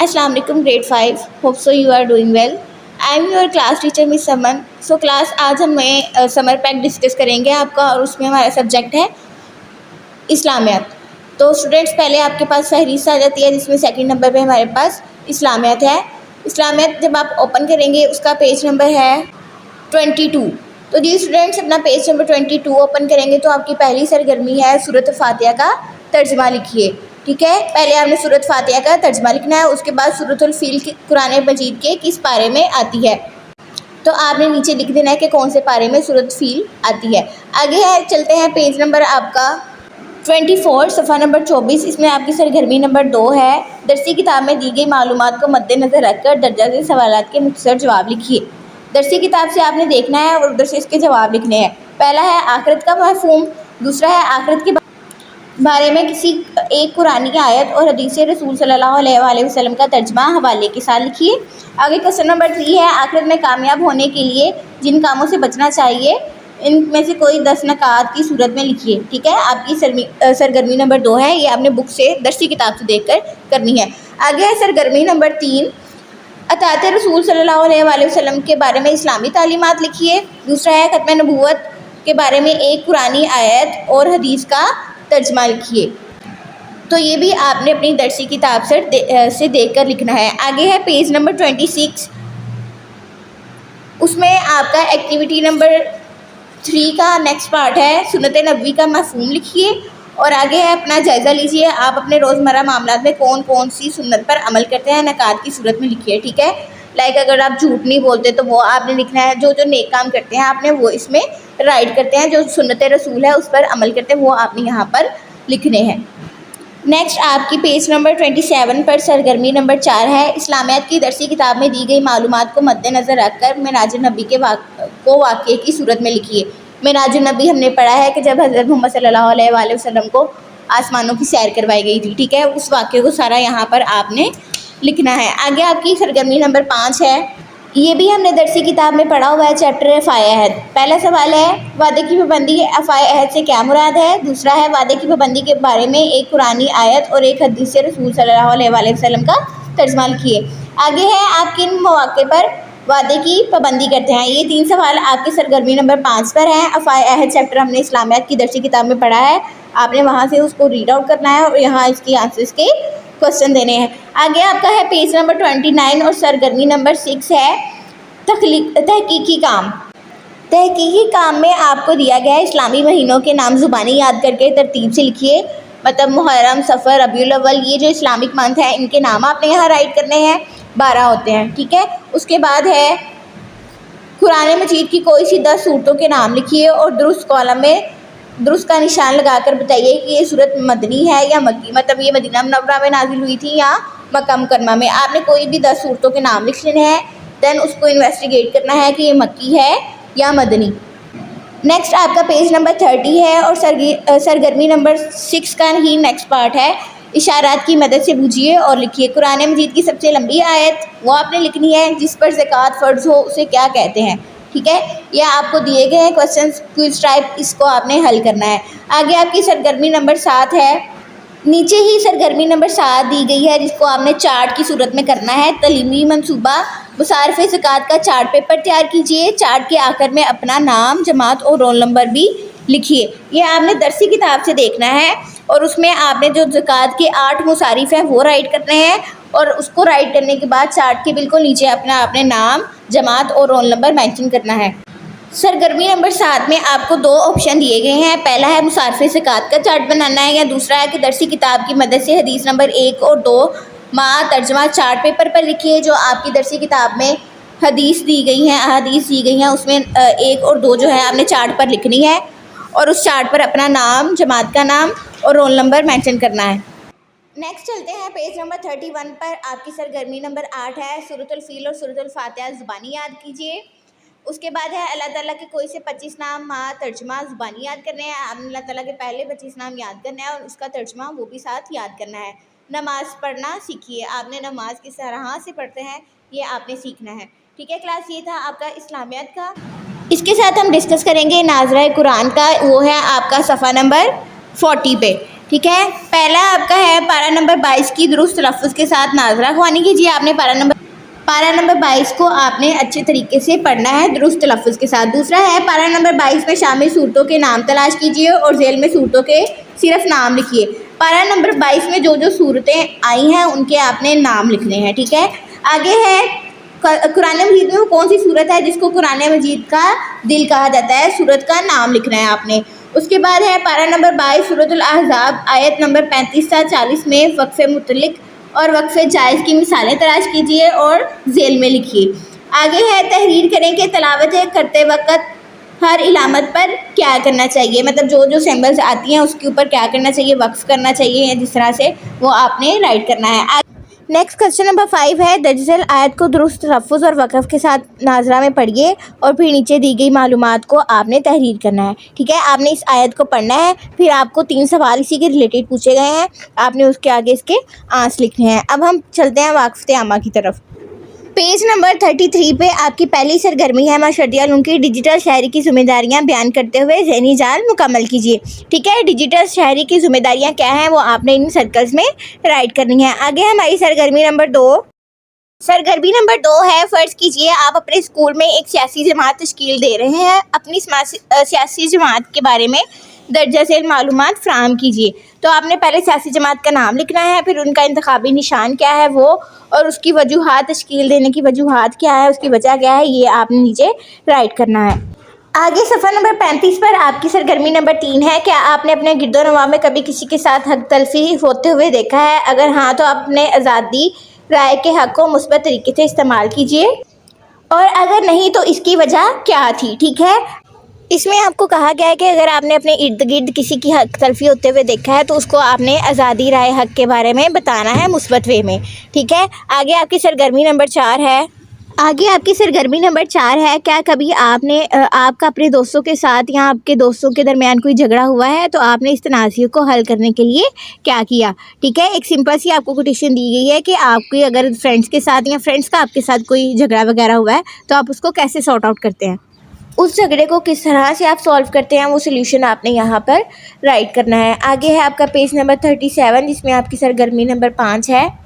Assalamu alaikum grade 5. Hope so you are doing well. I am your class teacher Miss Saman. So class आज हम summer pack discuss करेंगे आपका और उसमें हमारा सब्जेक्ट है इस्लामियात। तो स्टूडेंट्स पहले आपके पास फहरिस्त आ जाती है जिसमें सेकंड नंबर पे हमारे पास इस्लामियात है। इस्लामियात जब आप ओपन करेंगे उसका पेज नंबर है 22। तो जी स्टूडेंट्स अपना पेज नंबर 22 ओपन करेंगे तो आपकी पहली सरगर्मी है सूरत फातिहा का तर्जमा लिखिए। ठीक है, पहले आपने सूरत फातिहा का तर्जमा लिखना है, उसके बाद सूरतुल फील कुरान मजीद के किस पारे में आती है तो आपने नीचे लिख देना है कि कौन से पारे में सूरत फील आती है। आगे है चलते हैं पेज नंबर आपका 24 सफ़ा नंबर 24। इसमें आपकी सरगर्मी नंबर 2 है। दरसी किताब में दी गई मालूमात को मद्देनज़र रखकर दर्जा से सवालात के मुख्तसर जवाब लिखिए। दरसी किताब से आपने देखना है और उधर से इसके जवाब लिखने हैं। पहला है आखिरत का मफ़हूम, दूसरा है आखिरत के बारे में किसी एक कुरानी आयत और हदीस रसूल सल्लल्लाहु अलैहि वसल्लम का तर्जमा हवाले के साथ लिखिए। आगे क्वेश्चन नंबर 3 है आखिरत में कामयाब होने के लिए जिन कामों से बचना चाहिए इनमें से कोई 10 नकात की सूरत में लिखिए। ठीक है, आपकी सरगर्मी नंबर 2 है, ये आपने बुक से दरसी किताब से देखकर करनी है। आगे है सरगर्मी नंबर 3 अतात रसूल सल्लल्लाहु अलैहि वसल्लम के बारे में इस्लामी तालीमात लिखिए। दूसरा है खत्म नबूवत के बारे में एक कुरानी आयत और हदीस का तर्जमा लिखिए। तो ये भी आपने अपनी दरसी किताब से देखकर लिखना है। आगे है पेज नंबर 26। उसमें आपका एक्टिविटी नंबर 3 का नेक्स्ट पार्ट है सुन्नत नबवी का मफ़हूम लिखिए। और आगे है अपना जायज़ा लीजिए आप अपने रोज़मर्रा मामलात में कौन कौन सी सुन्नत पर अमल करते हैं नकात की सूरत में लिखिए। ठीक है, लाइक अगर आप झूठ नहीं बोलते तो वो आपने लिखना है, जो जो नेक काम करते हैं आपने वो इसमें राइट करते हैं, जो सुन्नत रसूल है उस पर अमल करते हैं वो आपने यहाँ पर लिखने हैं। नेक्स्ट आपकी पेज नंबर 27 पर सरगर्मी नंबर 4 है इस्लामियात की दरसी किताब में दी गई मालूमात को मद्देनज़र रखकर मेराज नबी के वाक़े की सूरत में लिखिए। मेराज नबी हमने पढ़ा है कि जब हज़रत मोहम्मद सल्लल्लाहु अलैहि वसल्लम को आसमानों की सैर करवाई गई थी। ठीक है, उस वाक़े को सारा यहाँ पर आपने लिखना है। आगे आपकी सरगर्मी नंबर 5 है, ये भी हमने दरसी किताब में पढ़ा हुआ है, चैप्टर अफ़ाए अहद। पहला सवाल है वादे की पाबंदी अफ़ाए अहद से क्या मुराद है। दूसरा है वादे की पाबंदी के बारे में एक कुरानी आयत और एक हदीस रसूल सल्लल्लाहु अलैहि वसल्लम का तर्जमा लिखिए। आगे है आप किन मौके पर वादे की पाबंदी करते हैं। ये 3 सवाल आपके सरगर्मी नंबर 5 पर हैं। अफ़ाए अहद चैप्टर हमने इस्लामियात की दरसी किताब में पढ़ा है, आपने वहाँ से उसको रीड आउट करना है और यहाँ इसकी आंसर्स के क्वेश्चन देने हैं। आगे आपका है पेज नंबर 29 और सरगर्मी नंबर 6 है तहकीकी काम। तहकीकी काम में आपको दिया गया है इस्लामी महीनों के नाम ज़ुबानी याद करके तरतीब से लिखिए। मतलब मुहर्रम, सफ़र, रबीउल अव्वल, ये जो इस्लामिक मंथ है इनके नाम आपने यहाँ राइट करने हैं, 12 होते हैं। ठीक है, उसके बाद है कुरान मजीद की कोई सी 10 सूरतों के नाम लिखिए और दुरुस्त कॉलम में दुरुस्त का निशान लगाकर बताइए कि ये सूरत मदनी है या मक्की, मतलब ये मदीना मुनव्वरा में नाजिल हुई थी या मक्का मुकरमा में। आपने कोई भी 10 सूरतों के नाम लिख लेने हैं, देन उसको इन्वेस्टिगेट करना है कि ये मक्की है या मदनी। नेक्स्ट आपका पेज नंबर 30 है और सरगर्मी नंबर 6 का ही नेक्स्ट पार्ट है इशारात की मदद से बूझिए और लिखिए। कुरान मजीद की सबसे लंबी आयत वो आपने लिखनी है जिस पर ज़कात फ़र्ज़ हो उसे क्या कहते हैं। ठीक है, यह आपको दिए गए हैं क्वेश्चंस क्विज टाइप, इसको आपने हल करना है। आगे आपकी सरगर्मी नंबर 7 है, नीचे ही सरगर्मी नंबर 7 दी गई है जिसको आपने चार्ट की सूरत में करना है। तलीमी मंसूबा मुसारफ ज़कात का चार्ट पेपर तैयार कीजिए। चार्ट के आखिर में अपना नाम, जमात और रोल नंबर भी लिखिए। ये आपने दरसी किताब से देखना है और उसमें आपने जो ज़कात के 8 मुसारिफ हैं वो राइट करने हैं और उसको राइट करने के बाद चार्ट के बिल्कुल नीचे अपना अपने नाम, जमात और रोल नंबर मेंशन करना है। सरगर्मी नंबर 7 में आपको 2 ऑप्शन दिए गए हैं, पहला है मुसारफ ज़कात का चार्ट बनाना है या दूसरा है कि दरसी किताब की मदद से हदीस नंबर 1 और 2 तर्जमा चार्ट पेपर पर लिखिए। जो आपकी दरसी किताब में हदीस दी गई हैं, अहादीस दी गई हैं, उसमें 1 और 2 जो है आपने चार्ट पर लिखनी है और उस चार्ट पर अपना नाम, जमात का नाम और रोल नंबर मेंशन करना है। नेक्स्ट चलते हैं पेज नंबर 31 पर। आपकी सरगर्मी नंबर 8 है सूरतुल फील और सूरतुल फातिहा ज़ुबानी याद कीजिए। उसके बाद है अल्लाह ताला के कोई से 25 नाम तर्जमा ज़ुबानी याद करने हैं। आपने अल्लाह ताला के पहले 25 नाम याद करना है और उसका तर्जमा वो भी साथ याद करना है। नमाज़ पढ़ना सीखिए, आपने नमाज किस तरह से पढ़ते हैं ये आपने सीखना है। ठीक है क्लास, ये था आपका इस्लामियात का। इसके साथ हम डिस्कस करेंगे नाज़रा कुरान का, वो है आपका सफ़ा नंबर 40 पे। ठीक है। पहला आपका है पारा नंबर 22 की दुरुस्त तलफ़्फ़ुज़ के साथ नाज़रा ख़्वानी कीजिए। आपने पारा नंबर 22 को आपने अच्छे तरीके से पढ़ना है दुरुस्त तलफ़्फ़ुज़ के साथ। दूसरा है पारा नंबर 22 में शामिल सूरतों के नाम तलाश कीजिए और झेल में सूरतों के सिर्फ नाम लिखिए। पारा नंबर 22 में जो जो सूरतें आई हैं उनके आपने नाम लिखने हैं। ठीक है। आगे है कुरान मजीद में वो कौन सी सूरत है जिसको कुरान मजीद का दिल कहा जाता है, सूरत का नाम लिखना है आपने। उसके बाद है पारा नंबर 22 सूरतुल अहज़ाब आयत नंबर 35 से 40 में वक्फ़े मुतल्लिक़ और वक्फ़े जायज़ की मिसालें तलाश कीजिए और झेल में लिखिए। आगे है तहरीर करें कि तिलावत करते वक़्त हर इलामत पर क्या करना चाहिए, मतलब जो जो सिंबल्स आती हैं उसके ऊपर क्या करना चाहिए, वक्फ़ करना चाहिए या जिस तरह से वो आपने राइट करना है। नेक्स्ट क्वेश्चन नंबर 5 है दर्जल आयत को दुरुस्त तलफ़्फ़ुज़ और वक़फ़ के साथ नाज़रा में पढ़िए और फिर नीचे दी गई मालूमात को आपने तहरीर करना है। ठीक है। आपने इस आयत को पढ़ना है, फिर आपको 3 सवाल इसी के रिलेटेड पूछे गए हैं, आपने उसके आगे इसके आंसर लिखने हैं। अब हम चलते हैं वाक़फ़े आमा की तरफ। पेज नंबर 33 पे आपकी पहली सरगर्मी है माशर्तियाल उनकी डिजिटल शहरी की ज़िम्मेदारियां बयान करते हुए ज़हनी जाल मुकम्मल कीजिए। ठीक है। डिजिटल शहरी की ज़िम्मेदारियां क्या हैं वो आपने इन सर्कल्स में राइट करनी है। आगे हमारी सरगर्मी नंबर 2 है फ़र्ज़ कीजिए आप अपने स्कूल में एक सियासी जमात तश्कील दे रहे हैं, अपनी सियासी जमात के बारे में दर्जा झेल मालूमात फ़राहम कीजिए। तो आपने पहले सियासी जमात का नाम लिखना है, फिर उनका इंतखाबी निशान क्या है वो, और उसकी वजूहात, तश्कील देने की वजूहात क्या है, उसकी वजह क्या है, ये आपने नीचे राइट करना है। आगे सफ़ा नंबर 35 पर आपकी सरगर्मी नंबर 3 है। क्या आपने अपने गिरदोनवा में कभी किसी के साथ हक तलफ़ी होते हुए देखा है? अगर हाँ तो अपने आज़ादी राय के हक़ को मुस्बत तरीके से इस्तेमाल कीजिए और अगर नहीं तो इसकी वजह क्या थी। ठीक है। इसमें आपको कहा गया है कि अगर आपने अपने इर्द गिर्द किसी की हक तलफ़ी होते हुए देखा है तो उसको आपने आज़ादी राय हक़ के बारे में बताना है मुस्बत वे में। ठीक है। आगे आपकी सरगर्मी नंबर 4 है। क्या कभी आपका अपने दोस्तों के साथ या आपके दोस्तों के दरमियान कोई झगड़ा हुआ है तो आपने इस तनाज़ुर को हल करने के लिए क्या किया। ठीक है। एक सिंपल सी आपको कोटेशन दी गई है कि आपकी अगर फ्रेंड्स के साथ या फ्रेंड्स का आपके साथ कोई झगड़ा वगैरह हुआ है तो आप उसको कैसे सॉर्ट आउट करते हैं, उस झगड़े को किस तरह से आप सॉल्व करते हैं, वो सोल्यूशन आपने यहाँ पर राइट करना है। आगे है आपका पेज नंबर 37 जिसमें आपकी सरगर्मी नंबर 5 है।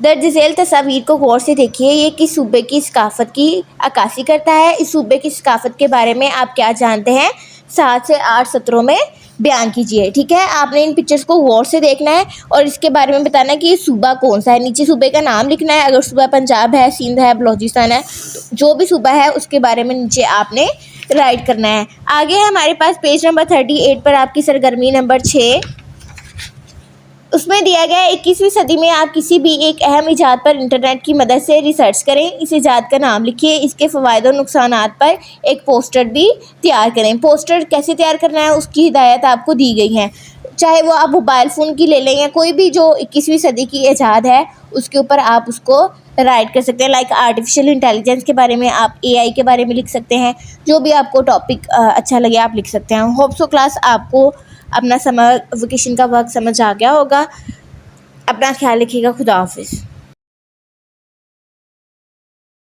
दर्ज झेल तस्वीर को गौर से देखिए, ये किस सूबे की सकाफ़त की अक्कासी करता है। इस सूबे की सकाफ़त के बारे में आप क्या जानते हैं, 7 से 8 सत्रों में बयान कीजिए। ठीक है। आपने इन पिक्चर्स को गौर से देखना है और इसके बारे में बताना है कि ये सूबा कौन सा है। नीचे सूबे का नाम लिखना है, अगर सूबा पंजाब है, सिंध है, बलोचिस्तान है, तो जो भी सूबा है उसके बारे में नीचे आपने राइट करना है। आगे है हमारे पास पेज नंबर 38 पर आपकी सरगर्मी नंबर 6, उसमें दिया गया है 21वीं सदी में आप किसी भी एक अहम इजाद पर इंटरनेट की मदद से रिसर्च करें, इस इजाद का नाम लिखिए, इसके फ़वाइद और नुकसानात पर एक पोस्टर भी तैयार करें। पोस्टर कैसे तैयार करना है उसकी हिदायत आपको दी गई हैं, चाहे वो आप मोबाइल फ़ोन की ले लें या कोई भी जो 21वीं सदी की इजाद है उसके ऊपर आप उसको राइट कर सकते हैं। लाइक आर्टिफिशियल इंटेलिजेंस के बारे में, आप AI के बारे में लिख सकते हैं, जो भी आपको टॉपिक अच्छा लगे आप लिख सकते हैं। होप सो क्लास आपको अपना समर वेकेशन का वक्त समझ आ गया होगा। अपना ख्याल रखिएगा। खुदा हाफिज़।